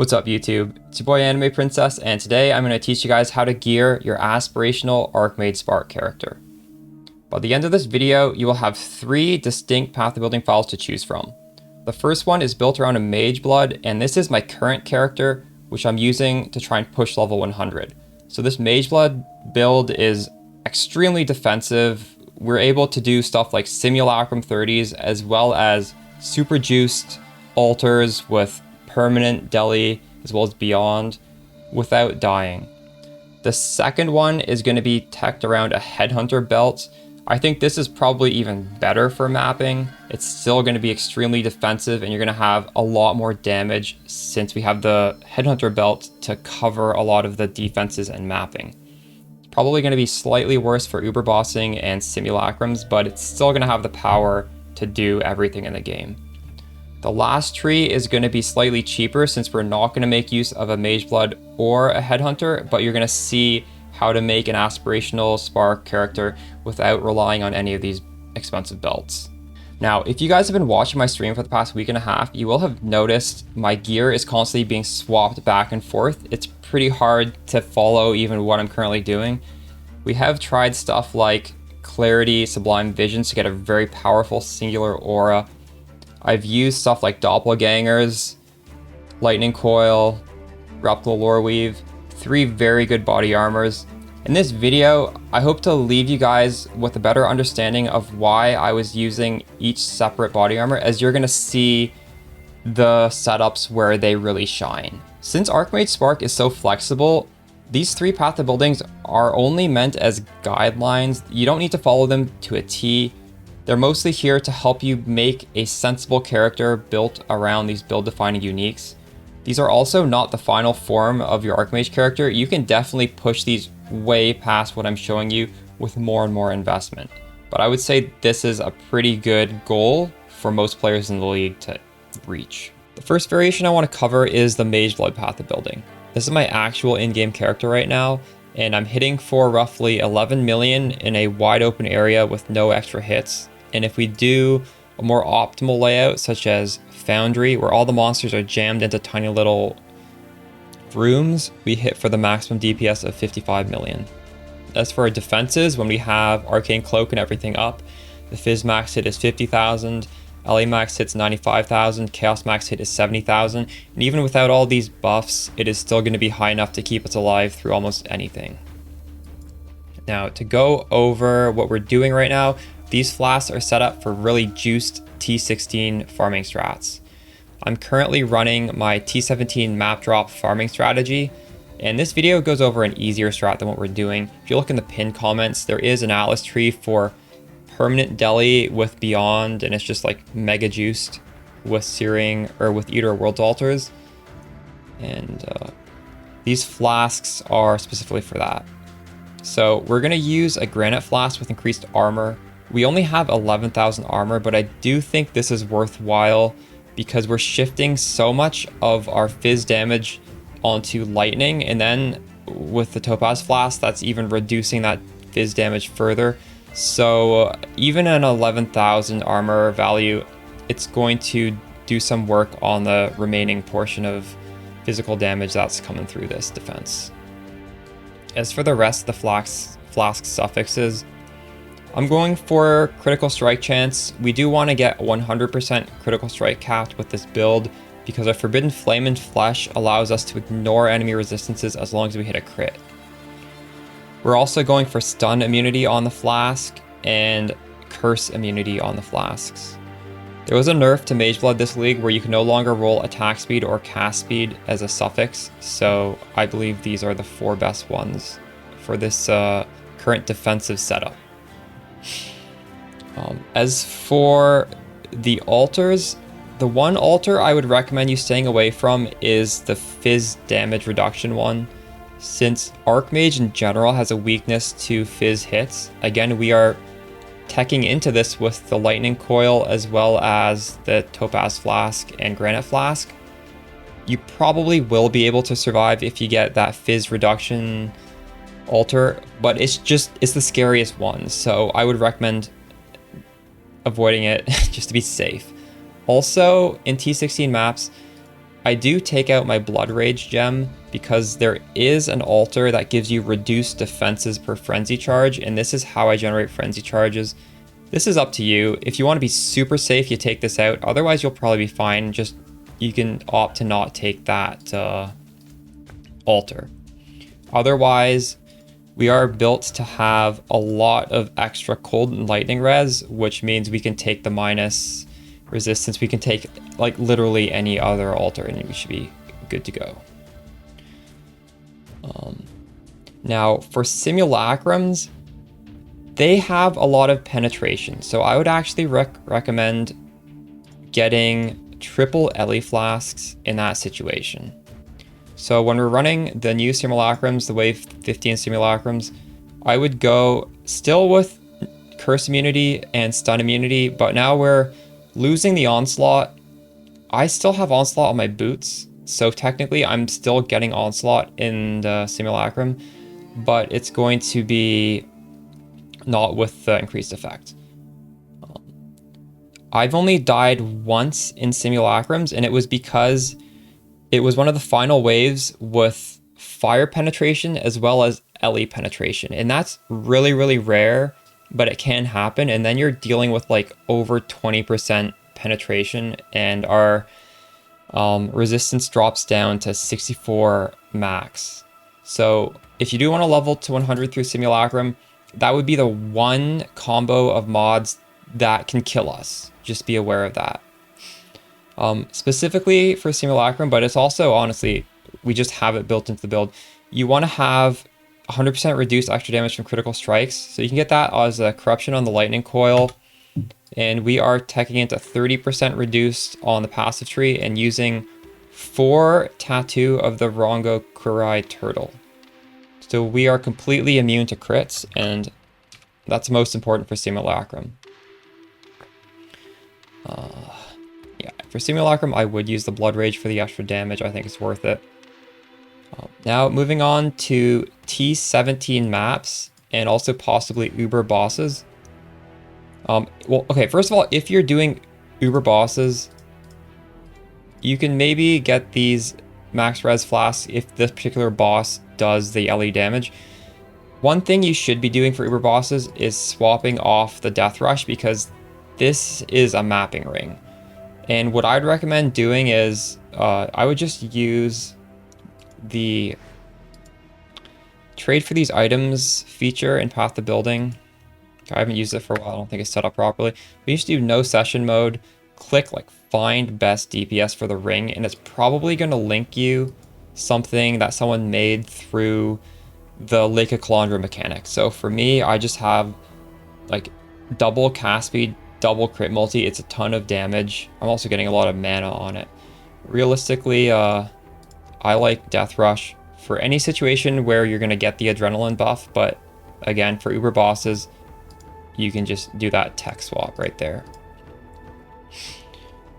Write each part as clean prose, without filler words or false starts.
What's up YouTube? It's your boy Anime Princess, and today I'm going to teach you guys how to gear your aspirational ARCHMAGE Spark character. By the end of this video, you will have 3 distinct path building files to choose from. The first one is built around a Mageblood, and this is my current character, which I'm using to try and push level 100. So this Mageblood build is extremely defensive. We're able to do stuff like Simulacrum 30s, as well as super juiced altars with permanent deli as well as beyond without dying. The second one is going to be teched around a Headhunter belt. I think this is probably even better for mapping. It's still going to be extremely defensive and you're going to have a lot more damage since we have the Headhunter belt to cover a lot of the defenses and mapping. It's probably going to be slightly worse for uber bossing and simulacrums, but it's still going to have the power to do everything in the game. The last tree is going to be slightly cheaper since we're not going to make use of a Mageblood or a Headhunter, but you're going to see how to make an aspirational Spark character without relying on any of these expensive belts. Now, if you guys have been watching my stream for the past week and a half, you will have noticed my gear is constantly being swapped back and forth. It's pretty hard to follow even what I'm currently doing. We have tried stuff like Clarity, Sublime Visions to get a very powerful singular aura. I've used stuff like Doppelgangers, Lightning Coil, Reptile Lore Weave, 3 very good body armors. In this video, I hope to leave you guys with a better understanding of why I was using each separate body armor, as you're going to see the setups where they really shine. Since ARCHMAGE Spark is so flexible, these 3 path of buildings are only meant as guidelines. You don't need to follow them to a T. They're mostly here to help you make a sensible character built around these build-defining uniques. These are also not the final form of your ARCHMAGE character. You can definitely push these way past what I'm showing you with more and more investment. But I would say this is a pretty good goal for most players in the league to reach. The first variation I want to cover is the Mageblood path of building. This is my actual in-game character right now, and I'm hitting for roughly 11 million in a wide open area with no extra hits. And if we do a more optimal layout, such as Foundry, where all the monsters are jammed into tiny little rooms, we hit for the maximum DPS of 55 million. As for our defenses, when we have Arcane Cloak and everything up, the Fizz max hit is 50,000, LA max hits 95,000, Chaos max hit is 70,000, and even without all these buffs, it is still going to be high enough to keep us alive through almost anything. Now, to go over what we're doing right now, these flasks are set up for really juiced T16 farming strats. I'm currently running my T17 Map Drop farming strategy, and this video goes over an easier strat than what we're doing. If you look in the pinned comments, there is an Atlas tree for permanent deli with beyond, and it's just like mega juiced with searing or with Eater Worlds altars. And these flasks are specifically for that. So we're gonna use a granite flask with increased armor. We only have 11,000 armor, but I do think this is worthwhile because we're shifting so much of our fizz damage onto lightning, and then with the topaz flask, that's even reducing that fizz damage further. So even an 11,000 armor value, it's going to do some work on the remaining portion of physical damage that's coming through this defense. As for the rest of the flask suffixes, I'm going for critical strike chance. We do want to get 100% critical strike capped with this build because our Forbidden Flame and Flesh allows us to ignore enemy resistances as long as we hit a crit. We're also going for stun immunity on the flask and curse immunity on the flasks. There was a nerf to Mageblood this league where you can no longer roll attack speed or cast speed as a suffix, so I believe these are the 4 best ones for this current defensive setup. As for the altars, the one altar I would recommend you staying away from is the fizz damage reduction one. Since ARCHMAGE in general has a weakness to fizz hits, again, we are teching into this with the Lightning Coil as well as the Topaz Flask and Granite Flask. You probably will be able to survive if you get that fizz reduction altar, but it's the scariest one, so I would recommend avoiding it just to be safe. Also, in T16 maps, I do take out my Blood Rage gem because there is an altar that gives you reduced defenses per frenzy charge, and this is how I generate frenzy charges. This is up to you. If you want to be super safe, you take this out. Otherwise, you'll probably be fine. Just you can opt to not take that altar. Otherwise, we are built to have a lot of extra cold and lightning res, which means we can take the minus resistance. We can take like literally any other altar and we should be good to go. Now for simulacrums, they have a lot of penetration. So I would actually recommend getting triple Ellie flasks in that situation. So when we're running the new simulacrums, the wave 15 simulacrums, I would go still with curse immunity and stun immunity, but now we're losing the onslaught. I still have onslaught on my boots, so technically I'm still getting onslaught in the simulacrum, but it's going to be not with the increased effect. I've only died once in simulacrums, and it was because it was one of the final waves with fire penetration as well as Ellie penetration, and that's really, really rare, but it can happen. And then you're dealing with like over 20% penetration, and our resistance drops down to 64 max. So if you do want to level to 100 through simulacrum, that would be the one combo of mods that can kill us. Just be aware of that. Specifically for simulacrum, but it's also honestly, we just have it built into the build. You want to have 100% reduced extra damage from critical strikes. So you can get that as a corruption on the lightning coil. And we are teching into 30% reduced on the passive tree and using 4 tattoo of the Rongo Kurai turtle. So we are completely immune to crits, and that's most important for simulacrum. Yeah, for simulacrum, I would use the Blood Rage for the extra damage. I think it's worth it. Now moving on to T17 maps and also possibly Uber bosses. Well, okay, first of all, if you're doing Uber bosses, you can maybe get these max res flasks if this particular boss does the LE damage. One thing you should be doing for Uber bosses is swapping off the Death Rush, because this is a mapping ring. And what I'd recommend doing is I would just use the trade for these items feature in Path to Building. I haven't used it for a while. I don't think it's set up properly. We used to do no session mode, click like find best DPS for the ring, and it's probably going to link you something that someone made through the Lake of Calandra mechanic. So for me, I just have like double cast speed, double crit multi. It's a ton of damage. I'm also getting a lot of mana on it. Realistically, I like Death Rush for any situation where you're going to get the adrenaline buff, but again, for Uber bosses, you can just do that tech swap right there.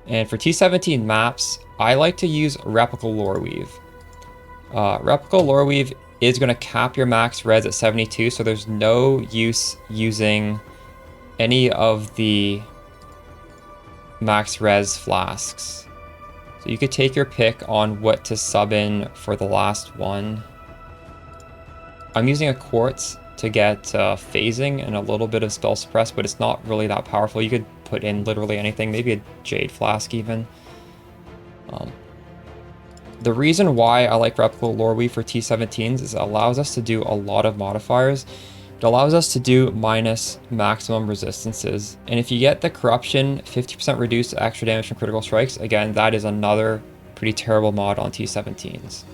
And for T17 maps, I like to use Replical Lore Weave. Replical Lore Weave is going to cap your max res at 72, so there's no use using any of the max res flasks. So you could take your pick on what to sub in for the last one. I'm using a quartz to get phasing and a little bit of spell suppress, but it's not really that powerful. You could put in literally anything, maybe a jade flask even. The reason why I like Replical Lore Weave for T17s is it allows us to do a lot of modifiers. It allows us to do minus maximum resistances. And if you get the corruption, 50% reduced extra damage from critical strikes, again, that is another pretty terrible mod on T17s.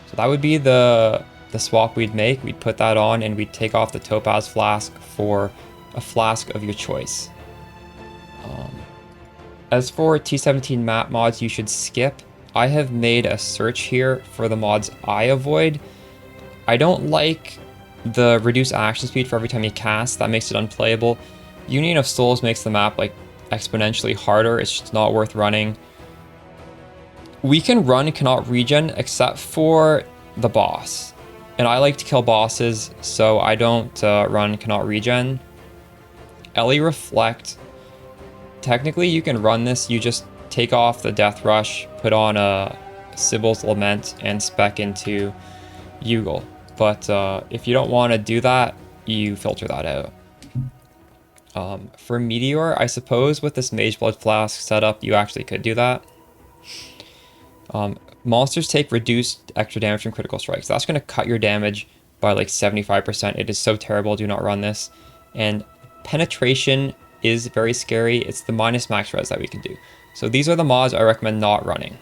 So that would be the swap we'd make. We'd put that on and we'd take off the Topaz flask for a flask of your choice. As for T17 map mods you should skip, I have made a search here for the mods I avoid. I don't like the reduced action speed for every time you cast. That makes it unplayable. Union of Souls makes the map like exponentially harder. It's just not worth running. We can run cannot regen except for the boss. And I like to kill bosses, so I don't run cannot regen. Ellie Reflect. Technically you can run this, you just take off the Death Rush, put on a Sibyl's Lament, and spec into Bugle. But if you don't want to do that, you filter that out. For Meteor, I suppose with this Mageblood Flask setup, you actually could do that. Monsters take reduced extra damage from critical strikes. That's going to cut your damage by like 75%. It is so terrible. Do not run this. And Penetration is very scary. It's the minus max res that we can do. So these are the mods I recommend not running.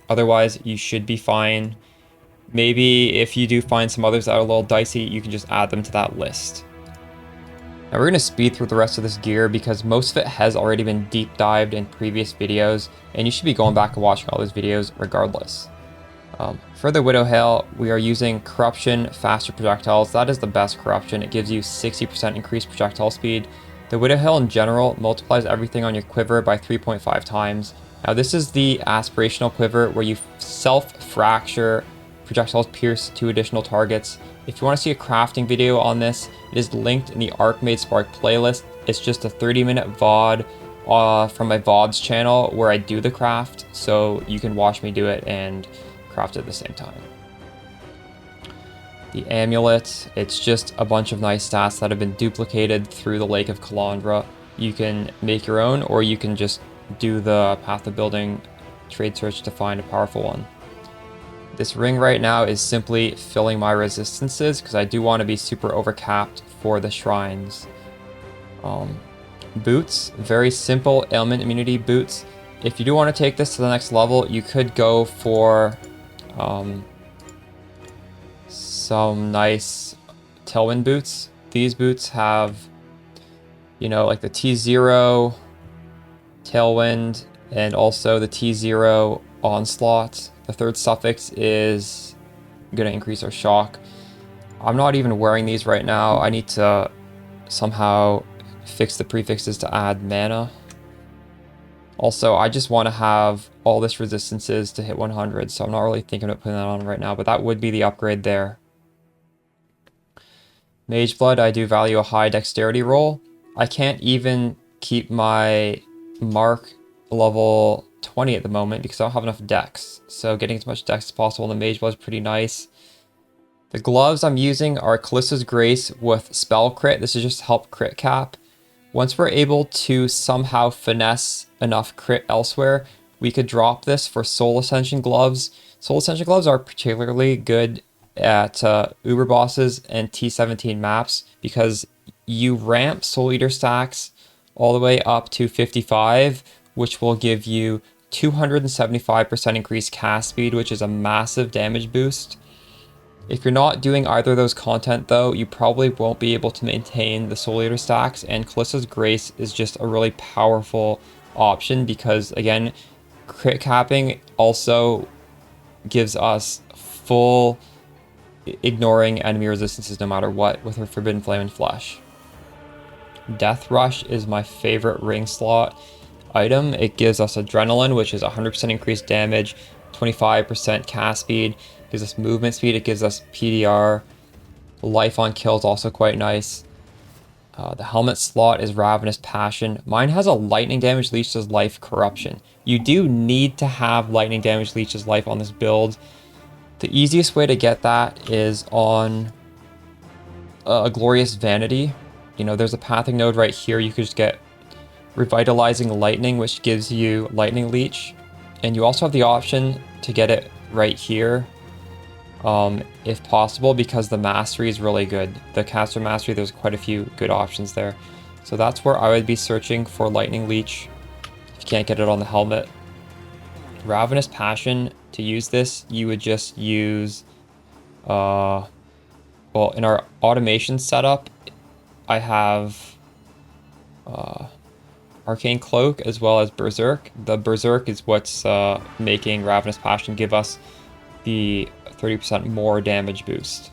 Otherwise, you should be fine. Maybe if you do find some others that are a little dicey, you can just add them to that list. Now we're going to speed through the rest of this gear because most of it has already been deep dived in previous videos, and you should be going back and watching all those videos regardless. For the Widowhail, we are using Corruption, Faster Projectiles. That is the best Corruption. It gives you 60% increased projectile speed. The Widowhail in general multiplies everything on your quiver by 3.5 times. Now this is the Aspirational quiver where you self-fracture projectiles pierce 2 additional targets. If you want to see a crafting video on this, it is linked in the ARCHMAGE Spark playlist. It's just a 30-minute VOD from my VODs channel where I do the craft, so you can watch me do it and craft it at the same time. The Amulet, it's just a bunch of nice stats that have been duplicated through the Lake of Kalandra. You can make your own, or you can just do the Path of Building trade search to find a powerful one. This ring right now is simply filling my resistances because I do want to be super overcapped for the shrines. Boots, very simple ailment immunity boots. If you do want to take this to the next level, you could go for some nice tailwind boots. These boots have, you know, like the T0 tailwind and also the T0 onslaught. The third suffix is going to increase our shock. I'm not even wearing these right now. I need to somehow fix the prefixes to add mana. Also, I just want to have all this resistances to hit 100, so I'm not really thinking about putting that on right now, but that would be the upgrade there. Mageblood, I do value a high dexterity roll. I can't even keep my mark level 20 at the moment because I don't have enough dex. So getting as much dex as possible in the Mageblood is pretty nice. The gloves I'm using are Callista's Grace with Spell Crit. This is just to help crit cap. Once we're able to somehow finesse enough crit elsewhere, we could drop this for Soul Ascension gloves. Soul Ascension gloves are particularly good at Uber bosses and T17 maps because you ramp Soul Eater stacks all the way up to 55, which will give you 275% increased cast speed, which is a massive damage boost. If you're not doing either of those content though, you probably won't be able to maintain the Soul Eater stacks, and Callista's Grace is just a really powerful option because, again, crit capping also gives us full ignoring enemy resistances no matter what with her Forbidden Flame and Flesh. Death Rush is my favorite ring slot item. It gives us Adrenaline, which is 100% increased damage, 25% cast speed, gives us movement speed, it gives us PDR. Life on kill is also quite nice. The helmet slot is Ravenous Passion. Mine has a lightning damage leech as life corruption. You do need to have lightning damage leech as life on this build. The easiest way to get that is on a Glorious Vanity. You know, there's a pathing node right here. You could just get Revitalizing Lightning, which gives you lightning leech. And you also have the option to get it right here, if possible, because the mastery is really good. The caster mastery, there's quite a few good options there. So that's where I would be searching for lightning leech if you can't get it on the helmet. Ravenous Passion, to use this, you would just use, well, in our automation setup, I have Arcane Cloak as well as Berserk. The Berserk is what's making Ravenous Passion give us the 30% more damage boost.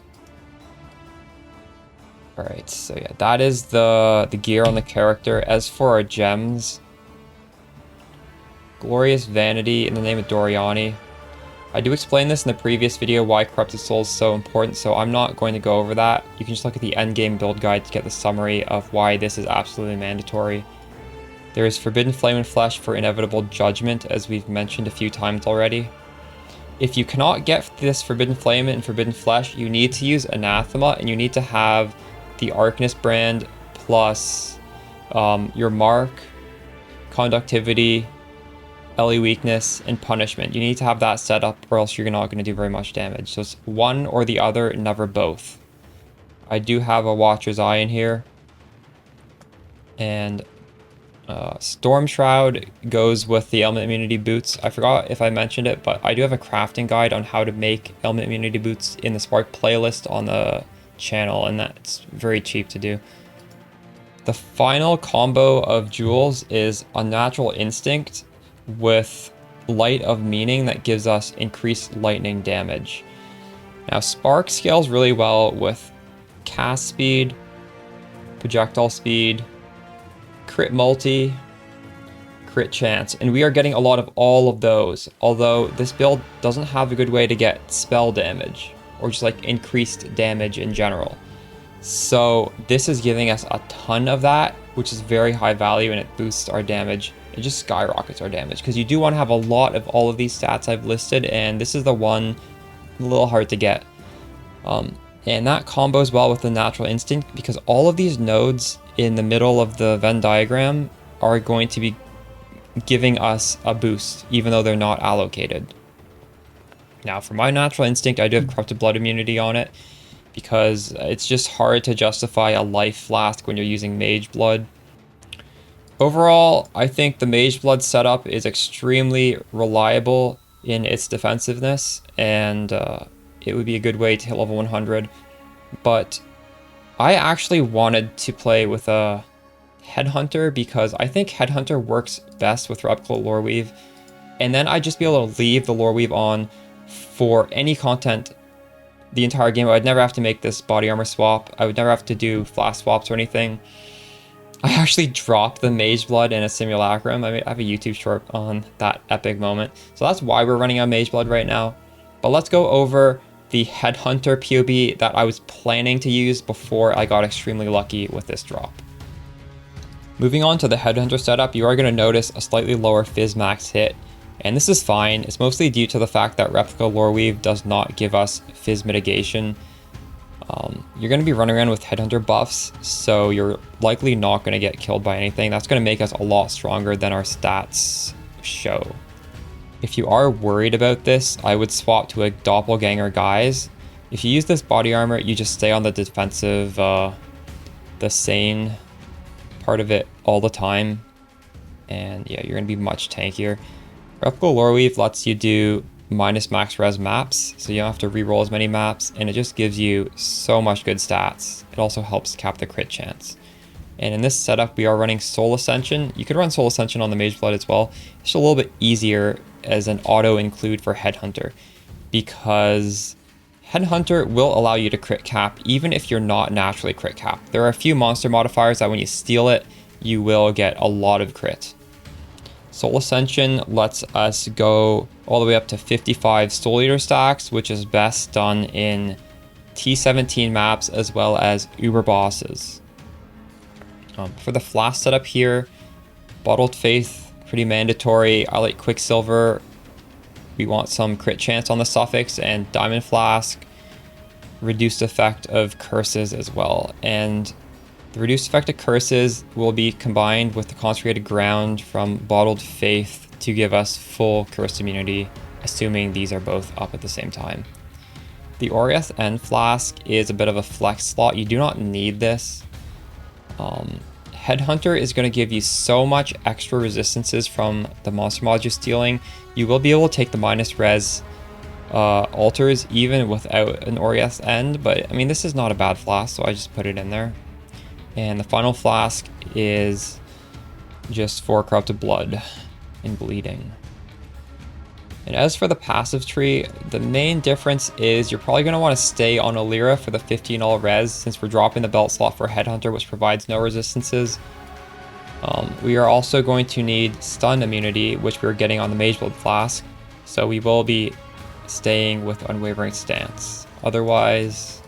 Alright, so yeah, that is the gear on the character. As for our gems, Glorious Vanity in the name of Doriani. I do explain this in the previous video why Corrupted Soul is so important, so I'm not going to go over that. You can just look at the endgame build guide to get the summary of why this is absolutely mandatory. There is Forbidden Flame and Flesh for Inevitable Judgment, as we've mentioned a few times already. If you cannot get this Forbidden Flame and Forbidden Flesh, you need to use Anathema, and you need to have the Arcanist brand plus your Mark, Conductivity, LE Weakness, and Punishment. You need to have that set up, or else you're not going to do very much damage. So it's one or the other, never both. I do have a Watcher's Eye in here. And Storm Shroud goes with the Element Immunity boots. I forgot if I mentioned it, but I do have a crafting guide on how to make Element Immunity boots in the Spark playlist on the channel, and that's very cheap to do. The final combo of jewels is Unnatural Instinct with Light of Meaning that gives us increased lightning damage. Now Spark scales really well with cast speed, projectile speed, crit multi, crit chance, and we are getting a lot of all of those, although this build doesn't have a good way to get spell damage or just like increased damage in general. So this is giving us a ton of that, which is very high value, and it boosts our damage. It just skyrockets our damage, because you do want to have a lot of all of these stats I've listed, and this is the one a little hard to get. And that combos well with the Natural Instinct, because all of these nodes in the middle of the Venn diagram are going to be giving us a boost, even though they're not allocated. Now for my Natural Instinct, I do have Corrupted Blood immunity on it, because it's just hard to justify a life flask when you're using Mageblood. Overall, I think the Mageblood setup is extremely reliable in its defensiveness, and it would be a good way to hit level 100. But I actually wanted to play with a Headhunter, because I think Headhunter works best with Replica Loreweave, and then I'd just be able to leave the Loreweave on for any content the entire game. I'd never have to make this body armor swap. I would never have to do flask swaps or anything. I actually dropped the Mageblood in a Simulacrum. I have a YouTube short on that epic moment. So that's why we're running on Mageblood right now. But let's go over the Headhunter POB that I was planning to use before I got extremely lucky with this drop. Moving on to the Headhunter setup, you are going to notice a slightly lower Fizz max hit. And this is fine. It's mostly due to the fact that Replica Loreweave does not give us Fizz mitigation. You're going to be running around with Headhunter buffs, so you're likely not going to get killed by anything. That's going to make us a lot stronger than our stats show. If you are worried about this, I would swap to a Doppelganger Guise. If you use this body armor, you just stay on the defensive, the sane part of it all the time. And yeah, you're going to be much tankier. Replica Loreweave lets you do minus max res maps, so you don't have to reroll as many maps, and it just gives you so much good stats. It also helps cap the crit chance. And in this setup, we are running Soul Ascension. You could run Soul Ascension on the Mageblood as well. It's just a little bit easier as an auto include for Headhunter, because Headhunter will allow you to crit cap even if you're not naturally crit cap. There are a few monster modifiers that when you steal it, you will get a lot of crit. Soul Ascension lets us go all the way up to 55 Soul Eater stacks, which is best done in T17 maps as well as Uber bosses. For the flask setup here, Bottled Faith, pretty mandatory. I like Quicksilver. We want some crit chance on the suffix, and Diamond Flask, reduced effect of curses as well. And the reduced effect of curses will be combined with the Consecrated Ground from Bottled Faith to give us full curse immunity, assuming these are both up at the same time. The Oriath End Flask is a bit of a flex slot. You do not need this. Headhunter is going to give you so much extra resistances from the monster mods you're stealing. You will be able to take the minus res altars even without an Oriath End, but I mean, this is not a bad flask, so I just put it in there. And the final flask is just for Corrupted Blood and Bleeding. And as for the passive tree, the main difference is you're probably going to want to stay on Alira for the 15 all res, since we're dropping the belt slot for Headhunter, which provides no resistances. We are also going to need stun immunity, which we're getting on the Mageblood flask, so we will be staying with Unwavering Stance. Otherwise,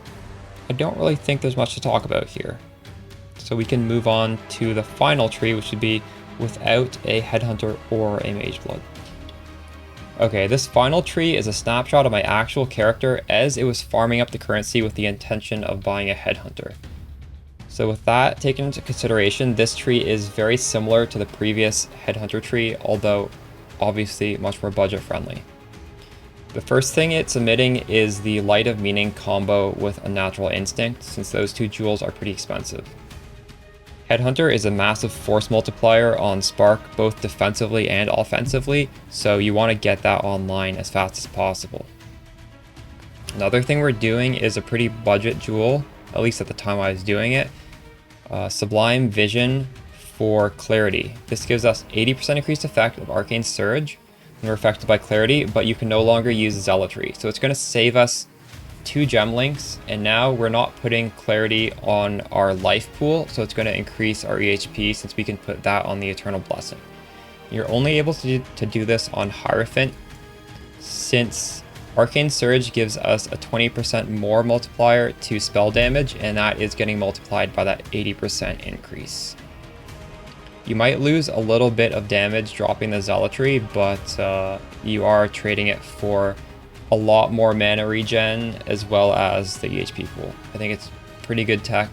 I don't really think there's much to talk about here. So we can move on to the final tree, which would be without a Headhunter or a Mageblood. Okay, this final tree is a snapshot of my actual character as it was farming up the currency with the intention of buying a Headhunter. So with that taken into consideration, this tree is very similar to the previous Headhunter tree, although obviously much more budget friendly. The first thing it's emitting is the Light of Meaning combo with a Natural Instinct, since those two jewels are pretty expensive. Headhunter is a massive force multiplier on Spark, both defensively and offensively, so you want to get that online as fast as possible. Another thing we're doing is a pretty budget jewel, at least at the time I was doing it. Sublime Vision for Clarity. This gives us 80% increased effect of Arcane Surge when we're affected by Clarity, but you can no longer use Zealotry. So it's going to save us 2 gem links, and now we're not putting Clarity on our life pool, so it's going to increase our EHP since we can put that on the Eternal Blessing. You're only able to do this on Hierophant, since Arcane Surge gives us a 20% more multiplier to spell damage, and that is getting multiplied by that 80% increase. You might lose a little bit of damage dropping the Zealotry, but you are trading it for a lot more mana regen as well as the EHP pool. I think it's pretty good tech.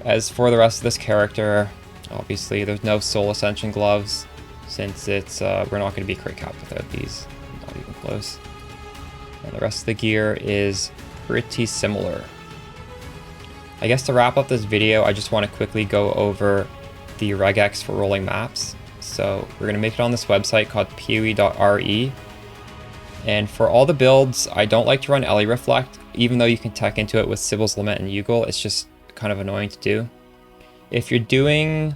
As for the rest of this character, obviously there's no Soul Ascension gloves since it's we're not going to be crit capped without these, not even close. And the rest of the gear is pretty similar. I guess to wrap up this video, I just want to quickly go over the regex for rolling maps. So we're going to make it on this website called poe.re. And for all the builds, I don't like to run Ellie Reflect, even though you can tech into it with Sibyl's Lament and Yugal. It's just kind of annoying to do. If you're doing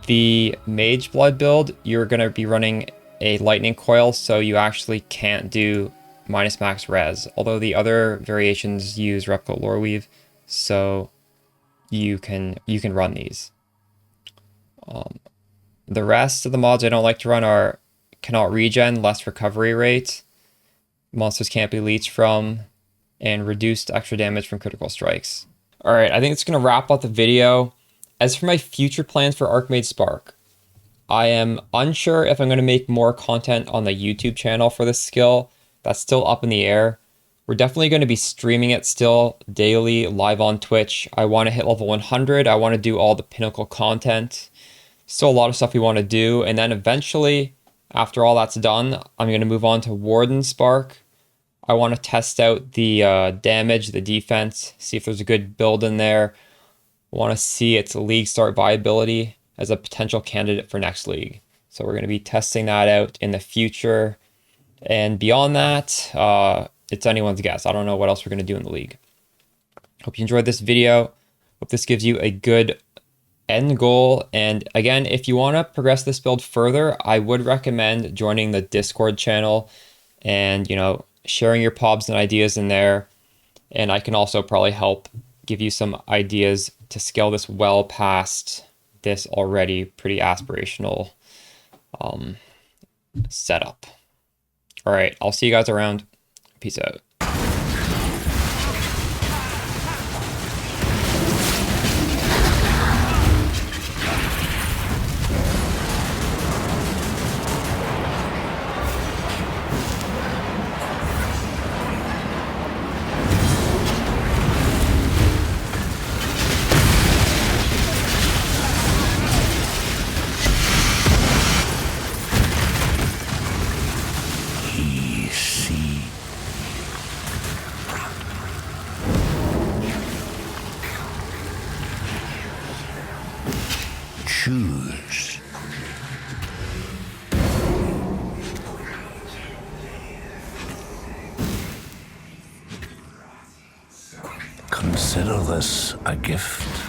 the Mageblood build, you're going to be running a Lightning Coil, so you actually can't do minus max res, although the other variations use Replicate Loreweave, so you can run these. The rest of the mods I don't like to run are Cannot Regen, Less Recovery Rate, Monsters Can't Be Leeched From, and Reduced Extra Damage from Critical Strikes. Alright, I think it's going to wrap up the video. As for my future plans for ARCHMAGE Spark, I am unsure if I'm going to make more content on the YouTube channel for this skill. That's still up in the air. We're definitely going to be streaming it still daily, live on Twitch. I want to hit level 100. I want to do all the pinnacle content. Still a lot of stuff we want to do. And then eventually, after all that's done, I'm going to move on to Warden Spark. I want to test out the damage, the defense, see if there's a good build in there. I want to see its league start viability as a potential candidate for next league. So we're going to be testing that out in the future. And beyond that, it's anyone's guess. I don't know what else we're going to do in the league. Hope you enjoyed this video. Hope this gives you a good end goal. And again, if you want to progress this build further, I would recommend joining the Discord channel and, sharing your pobs and ideas in there. And I can also probably help give you some ideas to scale this well past this already pretty aspirational setup. All right, I'll see you guys around. Peace out. Choose. Consider this a gift.